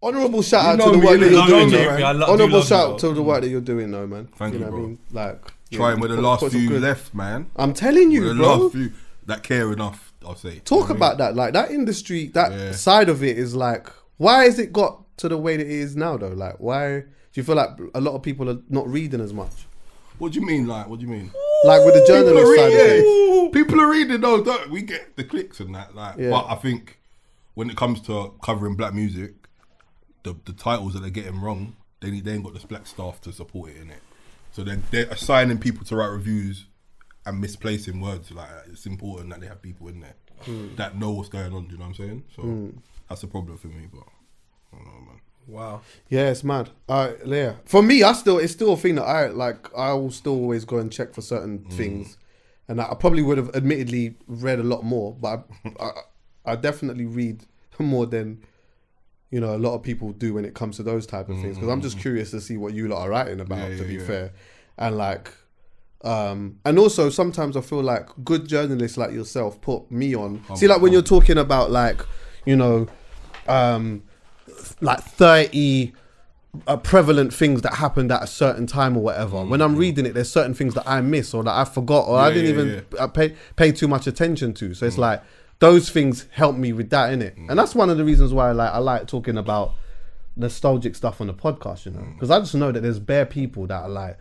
Honourable shout out to the work that you're doing, man. Honourable shout out to the work that you're doing, though, man. Thank you, know bro. what I mean? Like, trying with the last few left, man. I'm telling you, bro. Last few that care enough, I'll say. Talk about that. Like, that industry, that side of it is like, why has it got to the way that it is now, though? Like, why do you feel like a lot of people are not reading as much? What do you mean? Like, what do you mean? Like with the journalist side of it. People are reading, though. Don't we get the clicks and that? Like, but I think when it comes to covering black music, the titles that they're getting wrong, they ain't got the black staff to support it in it. So they're assigning people to write reviews and misplacing words. Like, it's important that they have people in there that know what's going on. Do you know what I'm saying? So that's a problem for me. But I don't know, man. Wow. Yeah, it's mad. Yeah. For me, it's still a thing that I will still always go and check for certain things, and I probably would have admittedly read a lot more, but I definitely read more than a lot of people do when it comes to those type of things, because I'm just curious to see what you lot are writing about. To be fair, and like, and also sometimes I feel like good journalists like yourself put me on. See, like when you're talking about like, like 30 prevalent things that happened at a certain time or whatever. When I'm reading it, there's certain things that I miss or that I forgot or I didn't even pay too much attention to. So it's like those things help me with that, innit? And that's one of the reasons why I like talking about nostalgic stuff on the podcast, because I just know that there's bare people that are like,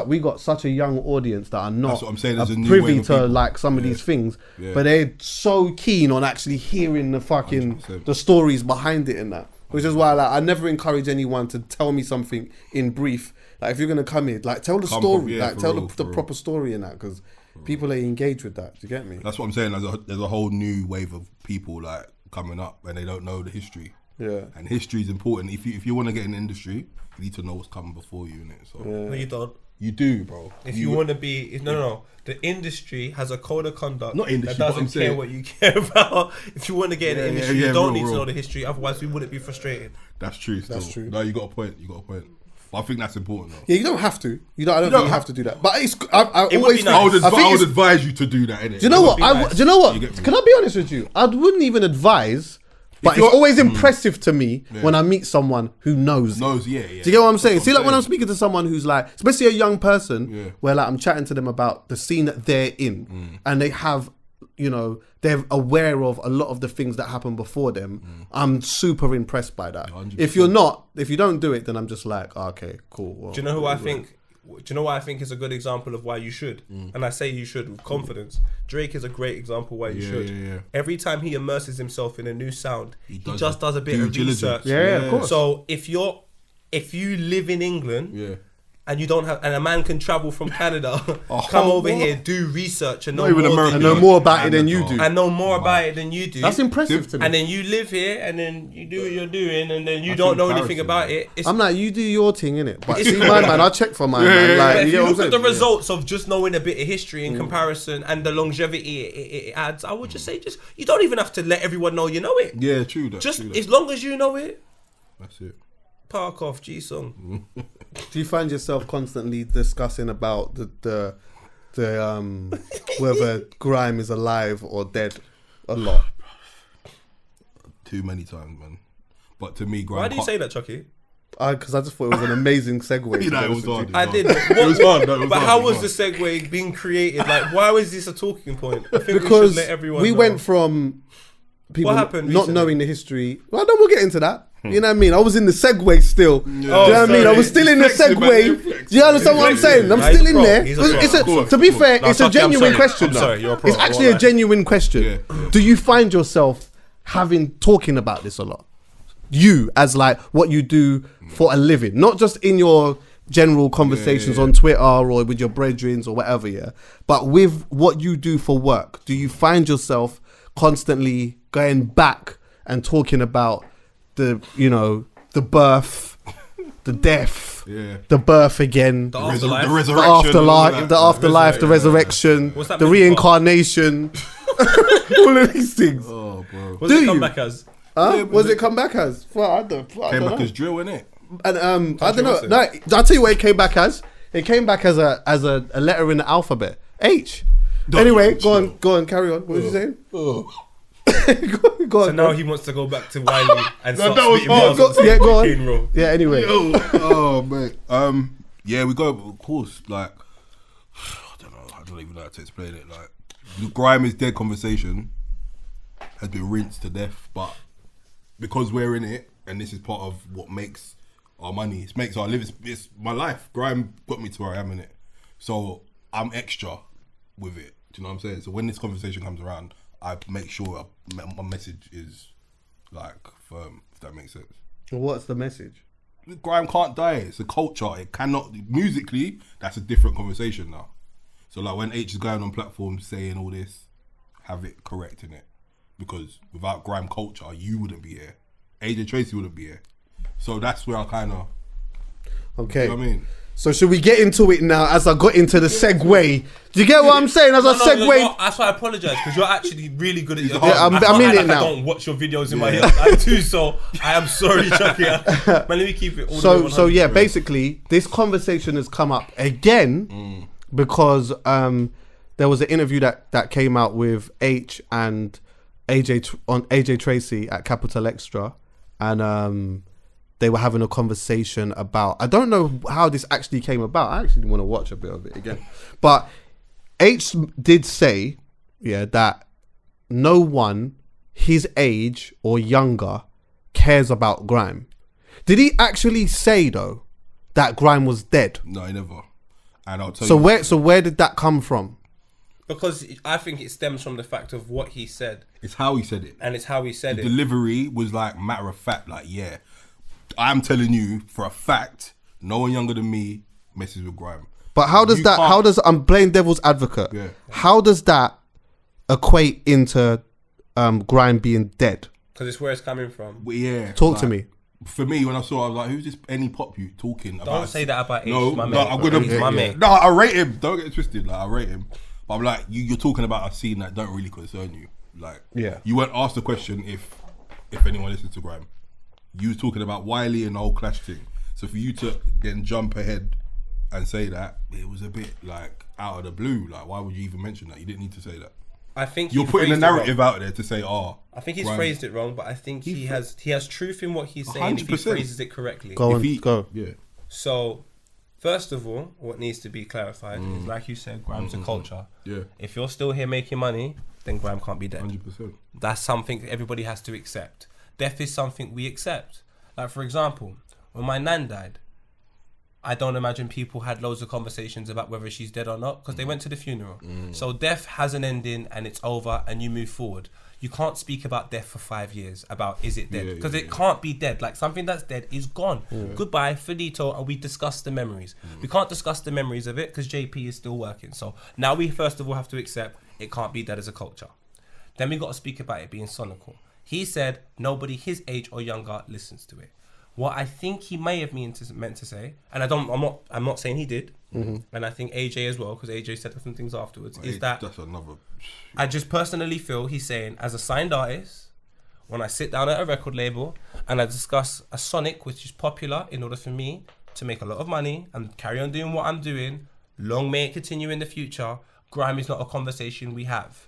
we got such a young audience that are not That's what I'm saying, there's a new privy wave to of like some of these things, but they're so keen on actually hearing the fucking 100%. The stories behind it and that. Which is why I never encourage anyone to tell me something in brief. Like if you're gonna come in, like tell the story, tell the proper story in that, because people are engaged with that. Do you get me? That's what I'm saying. There's a whole new wave of people like coming up and they don't know the history. Yeah, and history is important. If you want to get in the industry, you need to know what's coming before you, innit? So no, you don't. You do, bro. If you want to be, no. The industry has a code of conduct that doesn't care what you care about. If you want to get in the industry, you don't need to know the history. Otherwise, we wouldn't be frustrated. That's true. That's true. No, you got a point. But I think that's important, though. Yeah, you don't have to. I don't think you have to do that. But I always think, I would advise you to do that, innit? Do you know what? Do you know what? Can I be honest with you? I wouldn't even advise. But it's always impressive to me when I meet someone who knows. Yeah. Do you get what I'm saying? See, like when I'm speaking to someone who's like, especially a young person, where like I'm chatting to them about the scene that they're in, and they have, they're aware of a lot of the things that happened before them. I'm super impressed by that. 100%. If you don't do it, then I'm just like, okay, cool. Well, do you know who I think? Do you know what I think is a good example of why you should? And I say you should with confidence. Drake is a great example why you should. Yeah. Every time he immerses himself in a new sound, he just does a bit of research. Yeah, of course. So if you live in England, and you don't have, and a man can travel from Canada, come over here, do research, and know more about it than you do. And know more about it than you do. That's impressive to me. And then you live here, and then you do what you're doing, and then you don't know anything about it. I'm like, you do your thing, innit? But see, my man, I check for mine, man. Like, if you look at the results of just knowing a bit of history in comparison and the longevity it adds, I would just say, you don't even have to let everyone know you know it. Yeah, true. As long as you know it. That's it. Park off, G-Song. Do you find yourself constantly discussing about the whether Grime is alive or dead a lot? Too many times, man. But to me, Grime... Why do you say that, Chucky? Because I just thought it was an amazing segue. It was hard. I did. It was hard. But how was the segue being created? Like, why was this a talking point? I think because we should let everyone know. Went from people not recently? knowing the history. Well, then we'll get into that. You know what I mean? I was in the segue still. Do you know what I mean? I was still in the segue. Do you understand what I'm saying? I'm still in there. To be fair, it's a genuine question. It's actually a genuine question. Do you find yourself talking about this a lot? You, as like what you do for a living, not just in your general conversations on Twitter or with your brethrens or whatever, but with what you do for work. Do you find yourself constantly going back and talking about the birth, the death, the birth again, the afterlife, the resurrection, the reincarnation, all of these things? Oh, bro. What does it come back as? What does it come back as? Well, I don't back as drill, innit? And I don't know. No, I'll tell you what it came back as. It came back as a letter in the alphabet, H. Anyway, go on, carry on. What was you saying? So now he wants to go back to Wiley and start spitting bars. Go on. Yeah, anyway. Oh, mate. Yeah, we go, of course, like, I don't even know how to explain it. Like, the Grime is dead conversation has been rinsed to death, but because we're in it, and this is part of what makes our money, it makes our living, it's my life. Grime got me to where I am in it. So I'm extra with it. Do you know what I'm saying? So when this conversation comes around, I make sure my message is like firm, if that makes sense. What's the message? Grime can't die. It's a culture. It cannot, musically, that's a different conversation now. So like when Aitch is going on platforms saying all this, have it correct in it. Because without grime culture, you wouldn't be here. AJ Tracy wouldn't be here. So that's where I kind of... Okay. You know what I mean? So should we get into it now as I got into the segue? Do you get what I'm saying? As I segue... That's why I apologise, because you're actually really good at your... I'm in it now. I don't watch your videos in my head. I do, so I am sorry, Chucky. But let me keep it all the way 100. So yeah, basically, this conversation has come up again because there was an interview that came out with Aitch and AJ Tracy at Capital Extra, and they were having a conversation about, I don't know how this actually came about. I actually want to watch a bit of it again. But Aitch did say, that no one his age or younger cares about grime. Did he actually say though that grime was dead? No, he never. And I'll tell you. So where did that come from? Because I think it stems from the fact of what he said. It's how he said it. And it's how he said the it. Delivery was like matter of fact, like, yeah, I'm telling you for a fact, no one younger than me messes with grime. But I'm playing devil's advocate. Yeah. How does that equate into grime being dead? Because it's where it's coming from. Well, yeah. Talk to me. For me, when I saw it, I was like, who's this any pop you talking about? Don't say that about Aitch, no, my no, mate. I'm gonna, He's my mate. No, I rate him. Don't get it twisted. Like, I rate him. But I'm like, you're talking about a scene that don't really concern you. Like, you weren't asked the question if anyone listens to grime. You was talking about Wiley and the whole Clash thing. So for you to then jump ahead and say that, it was a bit like out of the blue. Like, why would you even mention that? You didn't need to say that. I think you're putting a narrative out there to say, I think he's phrased it wrong, but I think he has truth in what he's saying 100%. If he phrases it correctly. Go. Yeah. So, first of all, what needs to be clarified is, like you said, grime's a culture. Yeah. If you're still here making money, then grime can't be dead. 100%. That's something everybody has to accept. Death is something we accept. Like, for example, when my nan died, I don't imagine people had loads of conversations about whether she's dead or not, because they went to the funeral. So death has an ending and it's over and you move forward. You can't speak about death for 5 years about is it dead, because it can't be dead. Like, something that's dead is gone. Goodbye, finito, and we discuss the memories. We can't discuss the memories of it because JP is still working. So now we first of all have to accept it can't be dead as a culture. Then we got to speak about it being sonical. He said nobody his age or younger listens to it. What I think he may have meant to say, and I'm not saying he did, and I think AJ as well, because AJ said some things afterwards, is that that's another. I just personally feel he's saying, as a signed artist, when I sit down at a record label and I discuss a sonic which is popular in order for me to make a lot of money and carry on doing what I'm doing, long may it continue in the future, grime is not a conversation we have.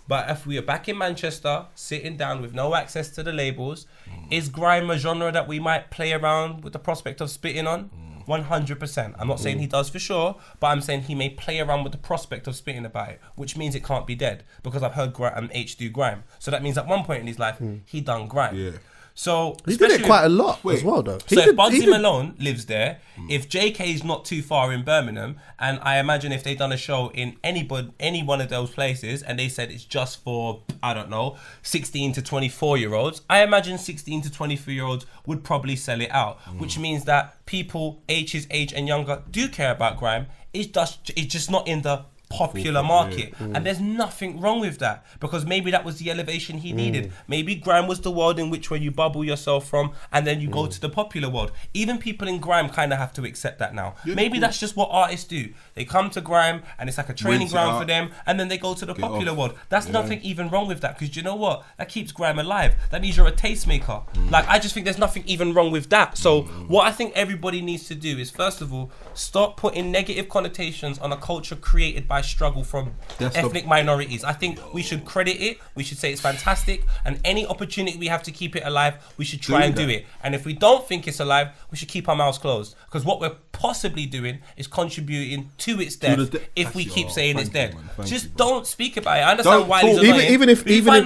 But if we are back in Manchester, sitting down with no access to the labels, is grime a genre that we might play around with the prospect of spitting on? 100%. I'm not saying he does for sure, but I'm saying he may play around with the prospect of spitting about it, which means it can't be dead, because I've heard Aitch do grime. So that means at one point in his life, he done grime. Yeah. So he did it quite a lot as well, though. So if Bugsy Malone lives there, if JK's not too far in Birmingham, and I imagine if they done a show in any one of those places, and they said it's just for, I don't know, 16 to 24-year-olds, I imagine 16 to 24-year-olds would probably sell it out, which means that people H's age and younger do care about grime. It's just not in the popular market, and there's nothing wrong with that, because maybe that was the elevation he needed. Maybe grime was the world in which where you bubble yourself from and then you go to the popular world. Even people in grime kind of have to accept that now. Maybe that's just what artists do. They come to grime and it's like a training ground for them, and then they go to the popular world. That's nothing even wrong with that, because you know what, that keeps grime alive. That means you're a tastemaker. Like, I just think there's nothing even wrong with that. So what I think everybody needs to do is, first of all, stop putting negative connotations on a culture created by struggle from ethnic minorities. I think we should credit it. We should say it's fantastic, and any opportunity we have to keep it alive, we should try and do it. And if we don't think it's alive, we should keep our mouths closed, because what we're possibly doing is contributing to its death if we keep saying it's dead. Just don't speak about it. I understand Wiley's annoying. Even if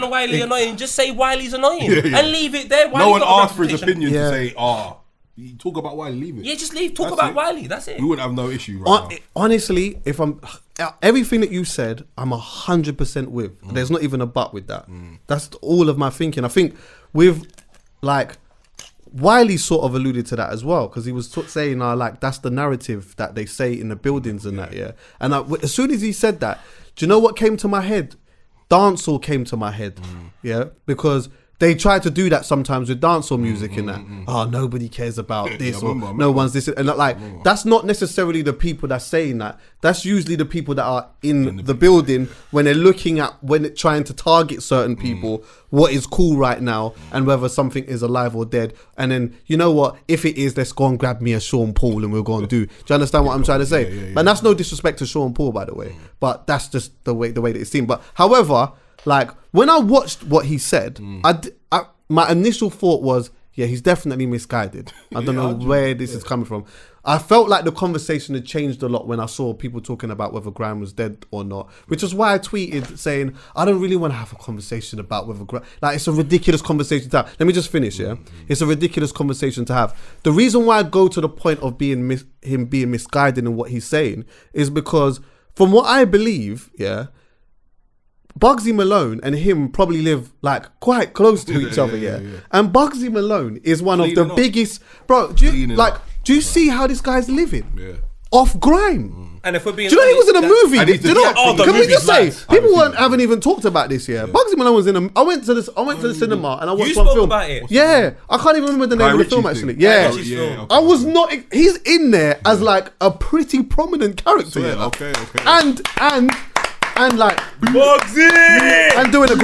Wiley annoying, just say Wiley's annoying and leave it there. No one asked for his opinion to say, you talk about Wiley, leave it. Yeah, just leave. Talk about Wiley. That's it. We wouldn't have no issue right now. Honestly, if I'm everything that you said, I'm 100% with. There's not even a but with that. That's all of my thinking. I think with like Wiley sort of alluded to that as well, because he was saying like that's the narrative that they say in the buildings and that. Yeah, and as soon as he said that, do you know what came to my head? Dancehall came to my head. Yeah, because they try to do that sometimes with dancehall music and that. Oh, nobody cares about this, or no one's this, and like that's not necessarily the people that's saying that. That's usually the people that are in the building when they're looking at trying to target certain people, what is cool right now, and whether something is alive or dead. And then you know what? If it is, let's go and grab me a Sean Paul and we'll go and do. Do you understand what I'm trying to say? And that's no disrespect to Sean Paul, by the way, but that's just the way that it's seen. But however, like when I watched what he said, my initial thought was, yeah, he's definitely misguided. I don't know where this is coming from. I felt like the conversation had changed a lot when I saw people talking about whether Grime was dead or not, which is why I tweeted saying, I don't really want to have a conversation about whether Grime, like it's a ridiculous conversation to have. Let me just finish, yeah? It's a ridiculous conversation to have. The reason why I go to the point of him being misguided in what he's saying is because from what I believe, yeah, Bugsy Malone and him probably live like quite close to each other, yeah. And Bugsy Malone is one of the biggest, bro. Do you see how this guy's living? Yeah. Off Grime. And if we're being, do you know he was in a movie? Do you know? Can we just say people haven't even talked about this yet? Bugsy Malone was in a. I went to the cinema and I watched one film. About it. Yeah, I can't even remember the name of the film actually. Yeah, okay. I was not. He's in there as like a pretty prominent character. Okay. And like Bugsy! and doing a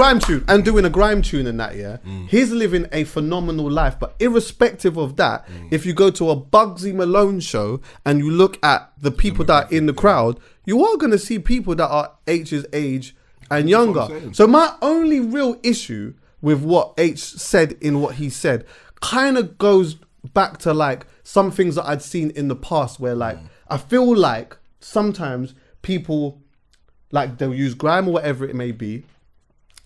grime tune and that, yeah. He's living a phenomenal life. But irrespective of that, if you go to a Bugsy Malone show and you look at the people that are in the crowd, you are gonna see people that are Aitch's age and younger. So my only real issue with what Aitch said in what he said kind of goes back to like some things that I'd seen in the past where like I feel like sometimes people like they'll use grime or whatever it may be,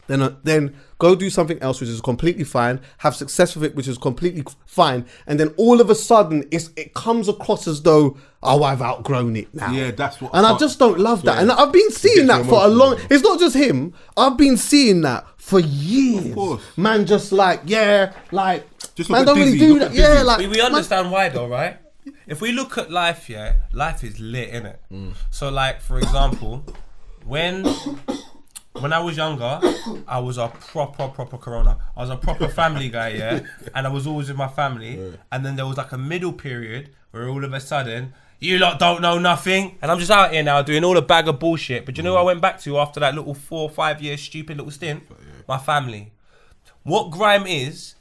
then go do something else which is completely fine, have success with it which is completely fine, and then all of a sudden it comes across as though, oh, I've outgrown it now. Yeah, that's what. And I just don't love that. And I've been seeing that for a long. It's not just him. I've been seeing that for years. Of course. Man, just like just man don't really do that. Yeah, like we understand why though, right? If we look at life, yeah, life is lit, innit? So like for example. When I was younger, I was a proper corona. I was a proper family guy, yeah? And I was always with my family. Yeah. And then there was like a middle period where all of a sudden, you lot don't know nothing. And I'm just out here now doing all a bag of bullshit. But you know what I went back to after that little 4 or 5 year stupid little stint? My family. What Grime is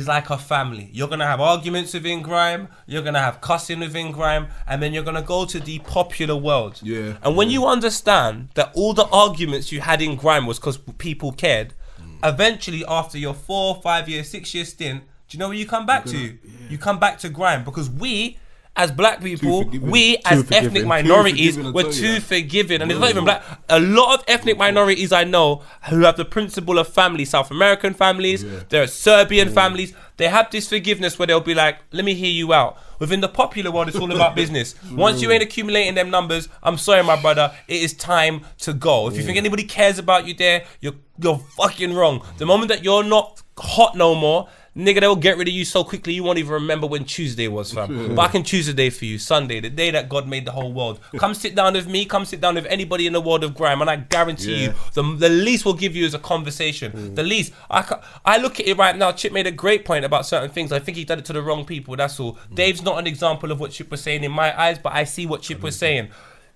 like a family. You're going to have arguments within Grime, you're going to have cussing within Grime, and then you're going to go to the popular world. Yeah. And when you understand that all the arguments you had in Grime was because people cared, eventually after your 4, 5 year, 6 year stint, do you know where you come back to? Yeah. You come back to Grime because we, as black people, we as ethnic minorities, we're too forgiving. And it's not even black. A lot of ethnic minorities I know who have the principle of family, South American families, there are Serbian families, they have this forgiveness where they'll be like, let me hear you out. Within the popular world, it's all about business. Once you ain't accumulating them numbers, I'm sorry, my brother, it is time to go. If you think anybody cares about you there, you're fucking wrong. The moment that you're not hot no more, nigga, they'll get rid of you so quickly you won't even remember when Tuesday was, fam. But I can choose a day for you, Sunday, the day that God made the whole world. Come sit down with me, come sit down with anybody in the world of Grime, and I guarantee you, the least we'll give you is a conversation. The least. I look at it right now, Chip made a great point about certain things. I think he did it to the wrong people, that's all. Dave's not an example of what Chip was saying in my eyes, but I see what Chip was saying.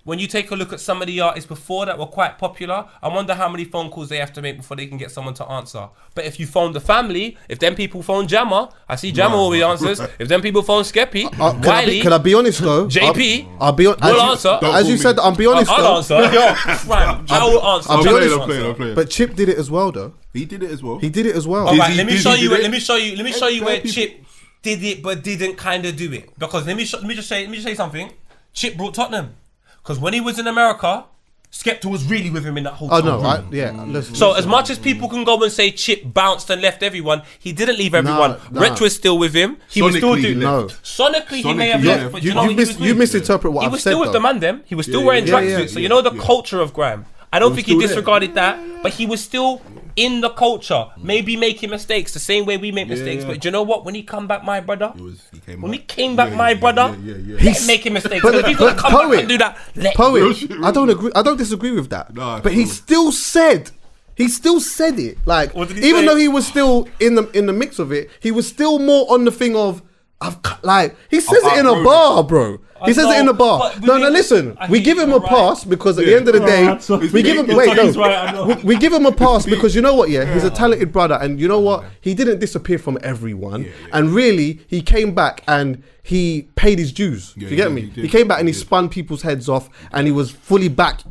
when you take a look at some of the artists before that were quite popular, I wonder how many phone calls they have to make before they can get someone to answer. But if you phone the family, if them people phone Jammer, I see Jammer always answers. If them people phone Skeppy, Wiley, can I be honest though? JP, I'll be honest. will answer. As you said, I'll be honest though. I'll answer. I will answer. I'll be honest. I'm playing. But Chip did it as well though. He did it as well. All right, let me show you where Chip did it but didn't kind of do it. Because let me just say something. Chip brought Tottenham. Because when he was in America, Skepta was really with him in that whole time. Oh no, listen. So as much as people can go and say Chip bounced and left everyone, he didn't leave everyone. Retch was still with him. He was still doing Sonically, he may have left, but you misinterpret what I've said. He was still with the man them. He was still wearing tracksuits. So you know the culture of Grime. I don't think he disregarded that, but he was still in the culture, maybe making mistakes the same way we make mistakes. But do you know what? When he come back, my brother, he came back, he's making mistakes. But if he's gonna come back and do that, I don't agree. I don't disagree with that. But he still said it. Like even though he was still in the mix of it, he was still more on the thing of he says it in a bar, bro. He says it in the bar. No, listen. We give him a pass because at the end of the day, we give him. We give him a pass because you know what? Yeah, he's a talented brother, and you know what? He didn't disappear from everyone, and really, he came back and he paid his dues. You get me? He came back and he spun people's heads off, and he was fully back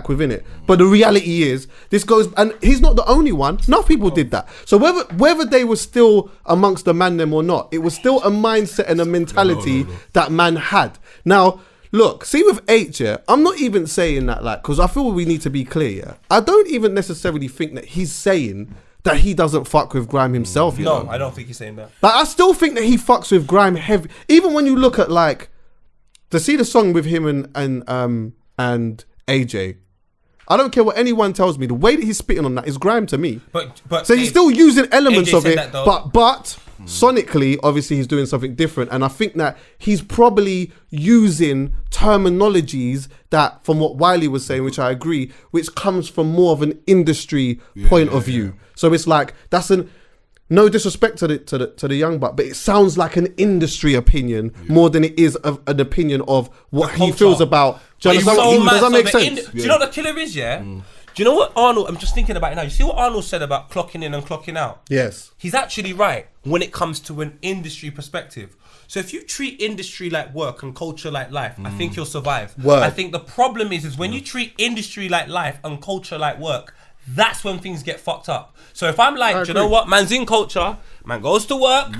within it. But the reality is, this goes, and he's not the only one. Enough people did that. So whether they were still amongst the man them or not, it was still a mindset and a mentality that man had. Now, look, see with Aitch, yeah, I'm not even saying that because I feel we need to be clear, yeah. I don't even necessarily think that he's saying that he doesn't fuck with Grime himself, you know? I don't think he's saying that. Like, I still think that he fucks with Grime heavy. Even when you look at to see the song with him and AJ, I don't care what anyone tells me. The way that he's spitting on that is Grime to me. But so he's still using elements AJ of it, that, but sonically, obviously, he's doing something different. And I think that he's probably using terminologies that, from what Wiley was saying, which I agree, which comes from more of an industry point of view. So it's like, no disrespect to the young buck, but it sounds like an industry opinion more than it is an opinion of what he feels about. Does that make sense? Do you know what the killer is, yeah? Do you know what Arnold, I'm just thinking about it now. You see what Arnold said about clocking in and clocking out? Yes. He's actually right when it comes to an industry perspective. So if you treat industry like work and culture like life, I think you'll survive. I think the problem is when you treat industry like life and culture like work, that's when things get fucked up. So if I'm like, do you know what, man's in culture, man goes to work,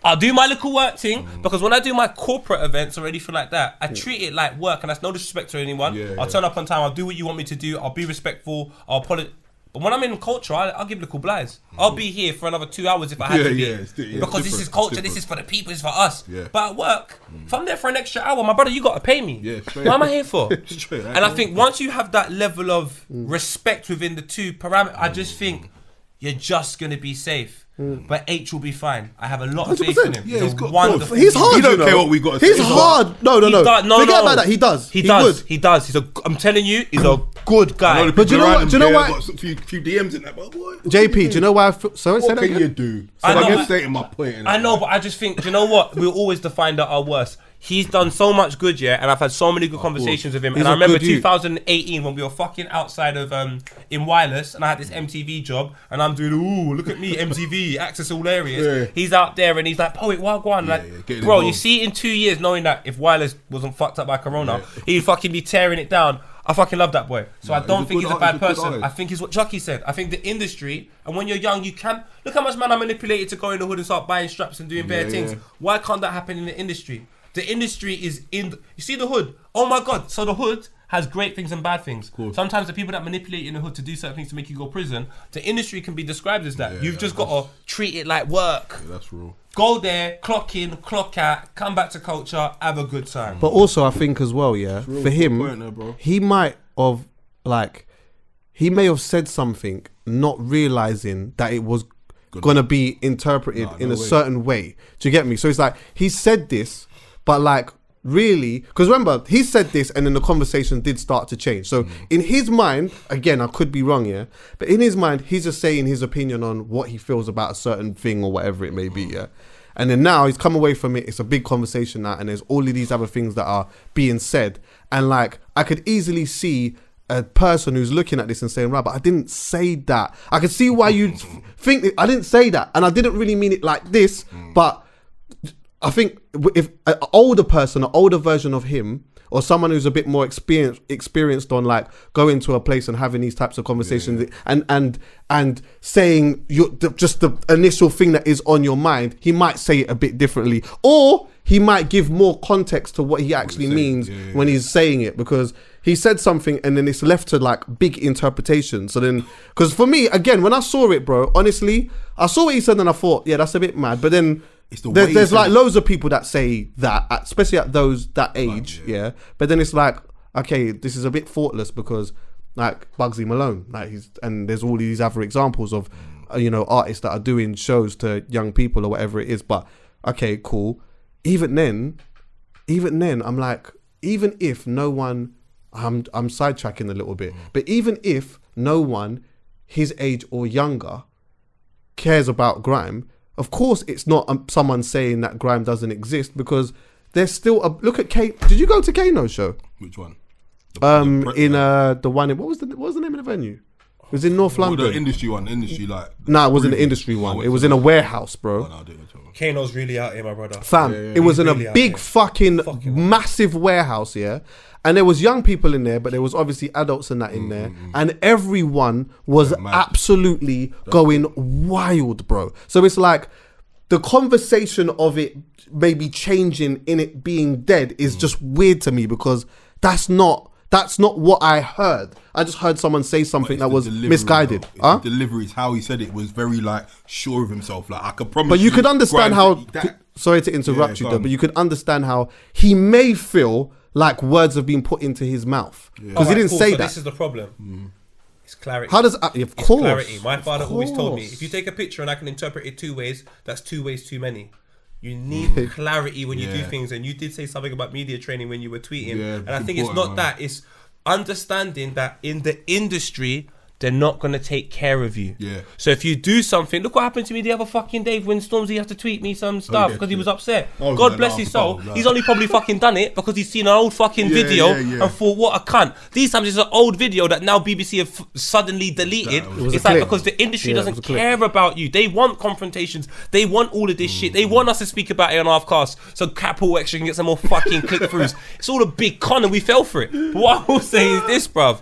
I'll do my little work thing, because when I do my corporate events or anything like that, I treat it like work, and that's no disrespect to anyone. I'll turn up on time, I'll do what you want me to do, I'll be respectful, I'll apologize. But when I'm in culture, I'll give little blighs. I'll be here for another 2 hours if I have to be. Because this is culture, this is for the people, it's for us. But at work, if I'm there for an extra hour, my brother, you got to pay me. What am I here for? And I think once you have that level of respect within the two parameters, I just think you're just going to be safe. But Aitch will be fine. I have a lot of faith in him. Yeah, he's wonderful. He's hard. He don't care what we got to say. He's hard. No. Forget about that. He does. He does. I'm telling you, he's a good guy. But do you know why? Got a few DMs in that, but boy. JP, do you know why? Sorry, what can you do? So I'm stating my point. I know, but I just think, do you know what? We'll always define that our worst. He's done so much good, and I've had so many good conversations with him. And I remember 2018 when we were fucking outside of in Wireless, and I had this MTV job, and I'm doing, look at me, MTV, access all areas. He's out there, and he's like, Poet, wagwan. Bro, you see in 2 years, knowing that if Wireless wasn't fucked up by Corona, he'd fucking be tearing it down. I fucking love that boy. So I don't think he's a bad person. I think he's what Chucky said. I think the industry, and when you're young, you can look how much man I manipulated to go in the hood and start buying straps and doing bare things. Why can't that happen in the industry? The industry is you see the hood. Oh my God. So the hood has great things and bad things. Sometimes the people that manipulate in the hood to do certain things to make you go prison, the industry can be described as that. You've just got to treat it like work. Yeah, that's real. Go there, clock in, clock out, come back to culture, have a good time. But also I think as well, for him, he might have he may have said something not realizing that it was gonna be interpreted in a certain way. Do you get me? So it's like he said this, but really, because remember, he said this and then the conversation did start to change. So in his mind, again, I could be wrong, but in his mind, he's just saying his opinion on what he feels about a certain thing or whatever it may be, And then now he's come away from it. It's a big conversation now, and there's all of these other things that are being said. And like, I could easily see a person who's looking at this and saying, right, but I didn't say that. I could see why you'd think that I didn't say that, and I didn't really mean it like this. But I think if an older person, an older version of him, or someone who's a bit more experienced on like going to a place and having these types of conversations and saying just the initial thing that is on your mind, he might say it a bit differently, or he might give more context to what he actually means when he's saying it, because he said something and then it's left to like big interpretation. So then, because for me, again, when I saw it, bro, honestly, I saw what he said and I thought, yeah, that's a bit mad. But then there's like loads of people that say that, especially at that age, But then it's like, okay, this is a bit thoughtless because like Bugsy Malone, like and there's all these other examples of, artists that are doing shows to young people or whatever it is. But okay, cool. Even then, I'm like, even if no one, I'm sidetracking a little bit, but even if no one his age or younger cares about grime, of course, it's not someone saying that grime doesn't exist, because there's still look at Kane. Did you go to Kano's show? Which one? The one in what was the name of the venue? It was in North London. The industry one, like. No, it wasn't the industry one. It was in a warehouse, bro. Kano's really out here, my brother. Fam, it was in a big fucking massive warehouse, and there was young people in there, but there was obviously adults and that in there, and everyone was absolutely going wild, bro. So it's like the conversation of it maybe changing in it being dead is just weird to me, because that's not what I heard. I just heard someone say something that was misguided. The delivery is how he said it was very like sure of himself. Like I could promise. But you could understand how. Sorry to interrupt you, though, but you could understand how he may feel like words have been put into his mouth, because he didn't say that. This is the problem. It's clarity. How does of course? Clarity. My father always told me, if you take a picture and I can interpret it two ways, that's two ways too many. You need clarity when you do things, and you did say something about media training when you were tweeting, and I think it's not that. It's understanding that in the industry, they're not going to take care of you. So if you do something, look what happened to me the other fucking day when Stormzy had to tweet me some stuff because he was upset. God bless his soul. He's only probably fucking done it because he's seen an old fucking video and thought, what a cunt. These times it's an old video that now BBC have suddenly deleted. It's like because the industry doesn't care about you. They want confrontations. They want all of this shit. They want us to speak about it on Halfcast so Capital Extra can get some more fucking click-throughs. It's all a big con and we fell for it. But what I will say is this, bruv.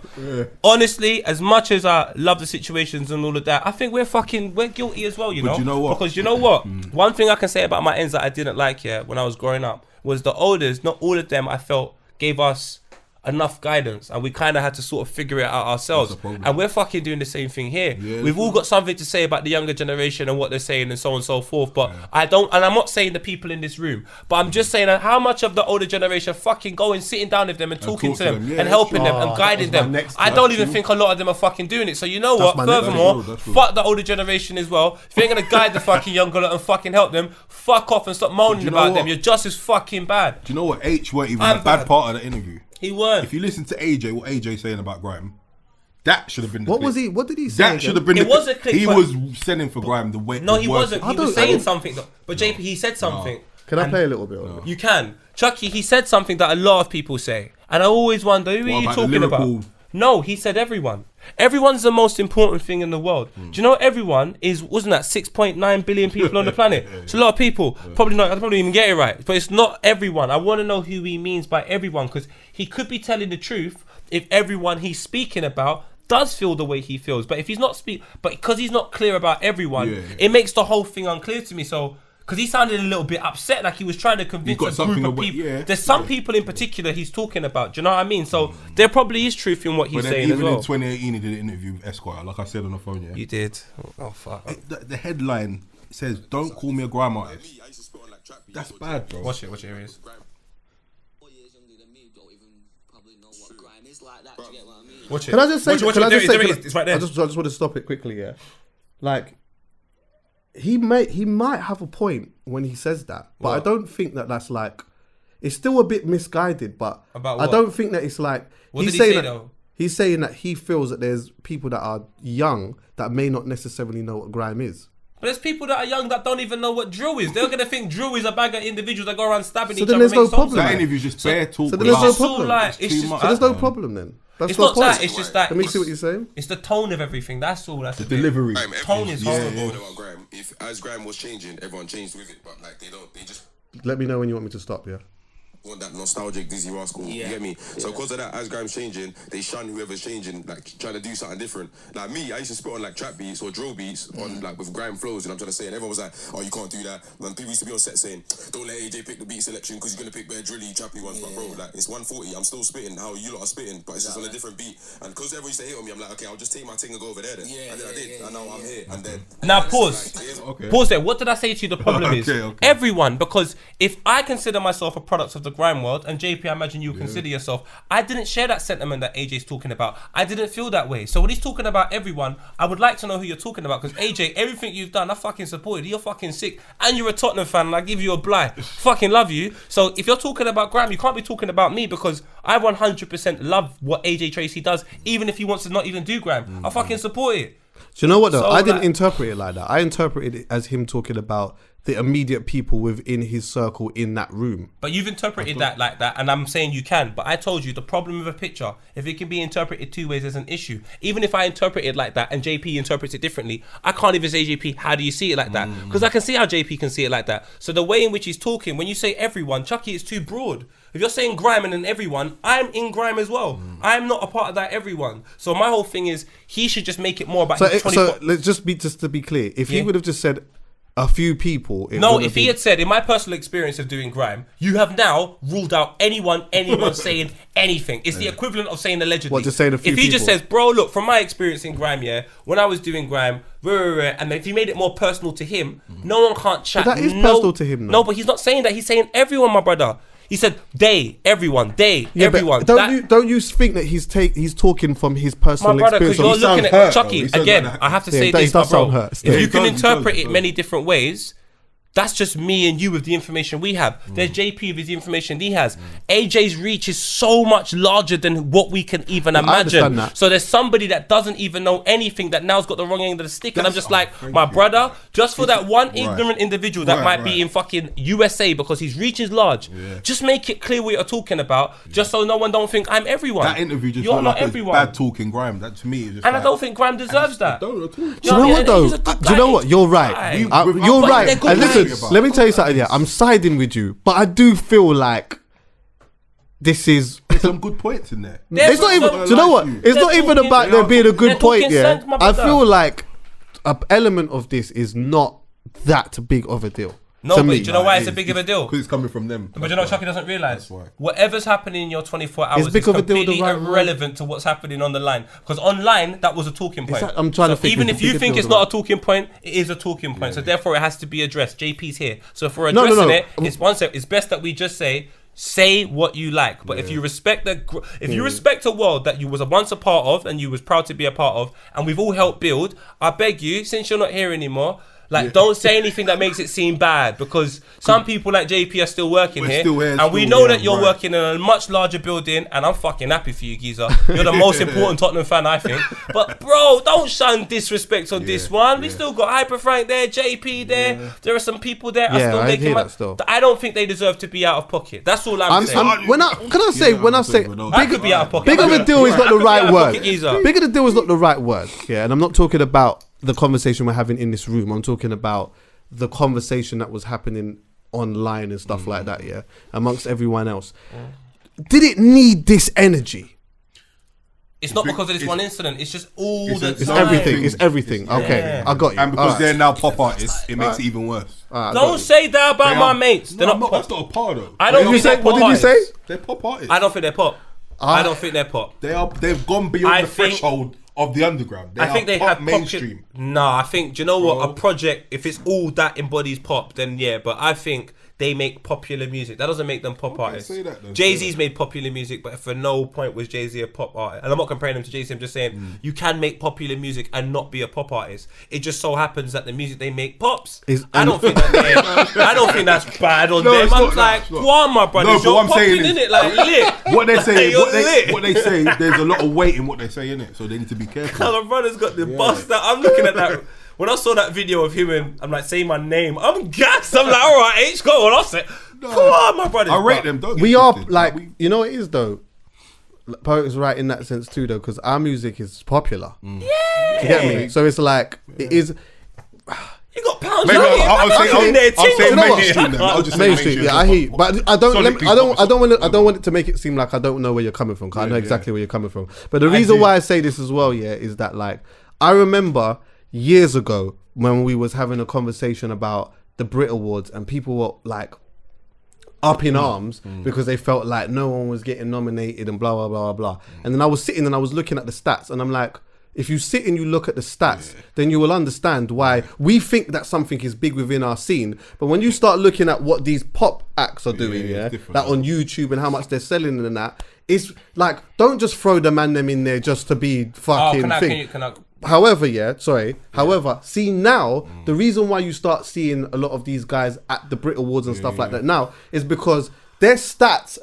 Honestly, as much as I love the situations and all of that, I think we're guilty as well, you know. But you know what? Because you know what? One thing I can say about my ends that I didn't like when I was growing up was the elders, not all of them I felt gave us enough guidance, and we kind of had to sort of figure it out ourselves. And we're fucking doing the same thing here. We've all got something to say about the younger generation and what they're saying and so on and so forth, but I don't, and I'm not saying the people in this room, but I'm just saying how much of the older generation fucking going, sitting down with them and talking to them and helping them and guiding them. I don't even think a lot of them are fucking doing it. So you know what, furthermore, fuck the older generation as well. If you ain't gonna guide the fucking younger lot and fucking help them, fuck off and stop moaning about them. You're just as fucking bad. Do you know what? Aitch weren't even a bad part of the interview. He weren't. If you listen to AJ, what AJ saying about Grime, that should have been the clip. What did he say? That should have been it was a clip. He was sending for Grime the way. No, he wasn't. He was saying something. But JP, he said something. Can I play a little bit of it? You can. Chucky, he said something that a lot of people say. And I always wonder, who are you talking about? No, he said everyone. Everyone's the most important thing in the world. Do you know everyone is, wasn't that 6.9 billion people on the planet? It's a lot of people. Probably not, I probably even get it right. But it's not everyone. I want to know who he means by everyone, because he could be telling the truth if everyone he's speaking about does feel the way he feels. But if he's not but because he's not clear about everyone, it makes the whole thing unclear to me. So because he sounded a little bit upset, like he was trying to convince a group of people. There's some people in particular he's talking about. Do you know what I mean? So there probably is truth in what he's saying as well. Even in 2018, he did an interview with Esquire, like I said on the phone. You did. Oh fuck. The headline says, "Don't call me a grime artist." That's bad, bro. Watch it. Here it is. Watch it. Can I just say? It's right there. I just want to stop it quickly. Yeah, like. He might have a point when he says that, but I don't think that that's like, it's still a bit misguided. But I don't think that it's like he's saying that he feels that there's people that are young that may not necessarily know what grime is. But there's people that are young that don't even know what drill is. They're gonna think drill is a bag of individuals that go around stabbing each other. There's no problem. That interview's just bare talk. So there's no problem. So there's no problem then. It's not that. It's just that. Let me see what you're saying. It's the tone of everything. That's all. That's the delivery. Tone is horrible. Grime. If as Grime was changing, everyone changed with it. But like they don't. They just. Let me know when you want me to stop. Yeah. Want that nostalgic Dizzy Rascal, you get me? So because of that, as Grime's changing, they shun whoever's changing, like trying to do something different. Like me, I used to spit on like trap beats or drill beats on like with Grime flows, and I'm trying to say, and everyone was like, oh, you can't do that. When people used to be on set saying, don't let AJ pick the beat selection because you're gonna pick bare drilly, trappy ones. But bro, like it's 140, I'm still spitting how you lot are spitting, but it's just on a different beat. And because everyone used to hate on me, I'm like, okay, I'll just take my thing and go over there then. And then I did, and now I'm here. And then now pause. Pause there. What did I say to you? The problem is everyone, because if I consider myself a product of the grime world, and JP, I imagine you consider yourself, I didn't share that sentiment that AJ's talking about. I didn't feel that way. So when he's talking about everyone, I would like to know who you're talking about, because AJ, everything you've done, I fucking supported. You're fucking sick, and you're a Tottenham fan, and I give you a blight. Fucking love you. So if you're talking about grime, you can't be talking about me, because I 100% love what AJ Tracy does, even if he wants to not even do grime. I fucking support it. Do you know what though? So, I didn't interpret it like that. I interpreted it as him talking about the immediate people within his circle in that room. But you've interpreted that like that, and I'm saying you can. But I told you the problem with a picture, if it can be interpreted two ways, there's an issue. Even if I interpret it like that and JP interprets it differently, I can't even say, JP, how do you see it like that? Because I can see how JP can see it like that. So the way in which he's talking, when you say everyone, Chucky, it's too broad. If you're saying grime and then everyone, I'm in grime as well. I'm not a part of that everyone. So my whole thing is, he should just make it more about his 24... So let's just to be clear, if he would have just said a few people... No, if he had said, in my personal experience of doing grime, you have now ruled out anyone saying anything. It's the equivalent of saying allegedly. What, just saying a few If he people? just says, bro, look, from my experience in grime, when I was doing grime, and if he made it more personal to him, no one can't chat. But that is personal to him, though. No, but he's not saying that. He's saying everyone, my brother. He said everyone. Don't you think that he's talking from his personal experience? My brother, because you're looking at Chucky again. I have to say this, my bro. If you can interpret it many different ways, that's just me and you with the information we have. There's JP with the information he has. AJ's reach is so much larger than what we can even imagine. So there's somebody that doesn't even know anything that now's got the wrong end of the stick. And I'm just like, my brother, just for that one ignorant individual that might be in fucking USA because his reach is large, just make it clear what you're talking about, just so no one don't think I'm everyone. That interview just felt like everyone. Bad talking grime. That to me is just and I don't think grime deserves that. Do you know what though? Do you know what? You're right. You're right. And listen, let me tell you something. Yeah, I'm siding with you, but I do feel like this is some good points in there. It's not even. Do you know what? It's not even about there being a good point. Yeah, I feel like an element of this is not that big of a deal. No, but do you know why it's a big of a deal? Because it's coming from them. But you know what Chucky doesn't realise? Whatever's happening in your 24 hours is completely irrelevant to what's happening on the line. Because online, that was a talking point. I'm trying to think. Even if you think it's not a talking point, it is a talking point. So therefore, it has to be addressed. JP's here. So if we're addressing it, it's best that we just say what you like. But if you respect you respect a world that you was once a part of and you was proud to be a part of, and we've all helped build, I beg you, since you're not here anymore, don't say anything that makes it seem bad, because some people like JP are still working here, and we know that you're working in a much larger building, and I'm fucking happy for you, geezer. You're the most important Tottenham fan, I think. But bro, don't shun disrespect on this one. We still got Hyper Frank there, JP there. There are some people there. I don't think they deserve to be out of pocket. That's all I'm saying. I could be out of pocket. Big of a deal is not the right word. Big of a deal is not the right word. Yeah, and I'm not talking about the conversation we're having in this room. I'm talking about the conversation that was happening online and stuff like that, yeah, amongst everyone else. Did it need this energy? It's not because of this one incident. It's just all the time. It's everything. It's everything. Okay, I got you. And because they're now pop artists, it makes it even worse. Don't say that about my mates. They're not pop. That's not a part though. I don't think they're pop. What did you say? They're pop artists. I don't think they're pop. I don't think they're pop. They've gone beyond the threshold of the underground. I think they have mainstream. I think, do you know what? A project, if it's all that embodies pop, then yeah. But I think they make popular music. That doesn't make them pop artists. Jay-Z's made popular music, but for no point was Jay-Z a pop artist. And I'm not comparing him to Jay-Z. I'm just saying you can make popular music and not be a pop artist. It just so happens that the music they make pops. I don't think that's bad on them. I'm like, go on, my brother. You're popping in it like lit. What they say, there's a lot of weight in what they say in it, so they need to be careful. My brother's got the bust that. I'm looking at that. when I saw that video of him and I'm like saying my name, I'm gassed. I'm like, all right, Aitch, go on. I said, come on, my brother. I rate them. Don't we are like, you know what it is though. Poet is right in that sense too, though, because our music is popular. Yeah, you get me. So it's like it is. You got pounds. I'll just say mainstream. Yeah, I hear you. But I don't want it to make it seem like I don't know where you're coming from. Cause I know exactly where you're coming from. But the reason why I say this as well, is that like I remember years ago when we was having a conversation about the Brit Awards and people were like up in arms because they felt like no one was getting nominated and blah blah blah blah. And then I was sitting and I was looking at the stats and I'm like, if you sit and you look at the stats, then you will understand why we think that something is big within our scene. But when you start looking at what these pop acts are doing, like on YouTube and how much they're selling and that, it's like, don't just throw the man them in there just to be fucking thing. However, see now, the reason why you start seeing a lot of these guys at the Brit Awards and stuff like that now is because their stats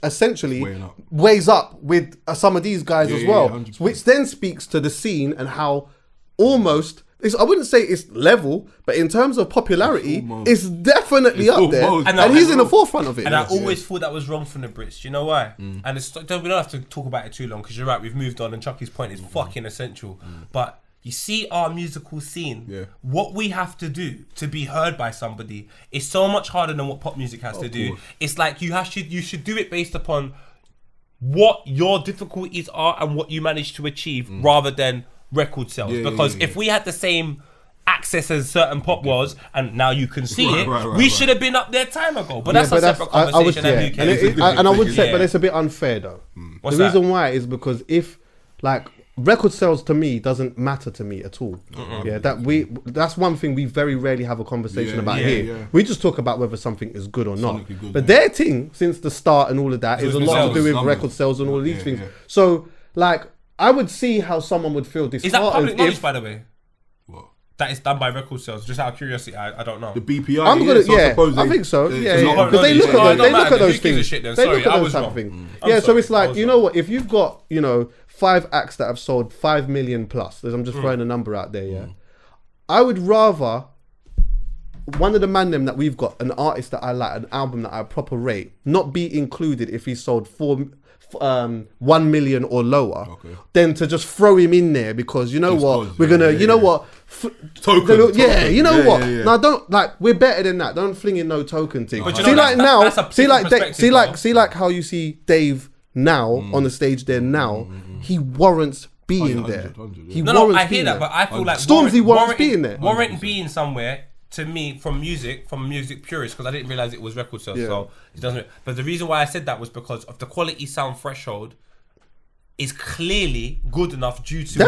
essentially weighs up with some of these guys as well, 100%. Which then speaks to the scene and how almost, I wouldn't say it's level, but in terms of popularity, it's definitely up there. And he's in the forefront of it. And I always thought that was wrong from the Brits. Do you know why? And we don't have to talk about it too long because you're right, we've moved on and Chucky's point is fucking essential. But you see our musical scene, what we have to do to be heard by somebody is so much harder than what pop music has to do. It's like you should do it based upon what your difficulties are and what you manage to achieve rather than record sales. Because if we had the same access as certain pop was and now you can see we should have been up there time ago. But that's a separate conversation. And I would say, but it's a bit unfair though. The reason why is because if like record sales to me doesn't matter to me at all. That's one thing we very rarely have a conversation about here. We just talk about whether something is good or not. But their thing since the start and all of that is a lot to do with record sales and all of these things. So like I would see how someone would feel disheartened. Is that public knowledge, by the way? What? That is done by record sales. Just out of curiosity, I don't know. The BPI. I think so. Because they look at those things. They look at those type of things. So it's like, you know what? If you've got 5 acts that have sold 5 million plus, I'm just throwing a number out there. I would rather one of the man them that we've got, an artist that I like, an album that I proper rate, not be included if he sold 1 million or lower, than to just throw him in there because we're gonna token. Now don't like we're better than that. Don't fling in no token thing. But see like how you see Dave now on the stage there now. He warrants being there. I hear that, but I feel like Stormzy warrants being there. Warrant being somewhere. To me, from music purists, because I didn't realize it was record sales, so it doesn't. But the reason why I said that was because of the quality sound threshold is clearly good enough due to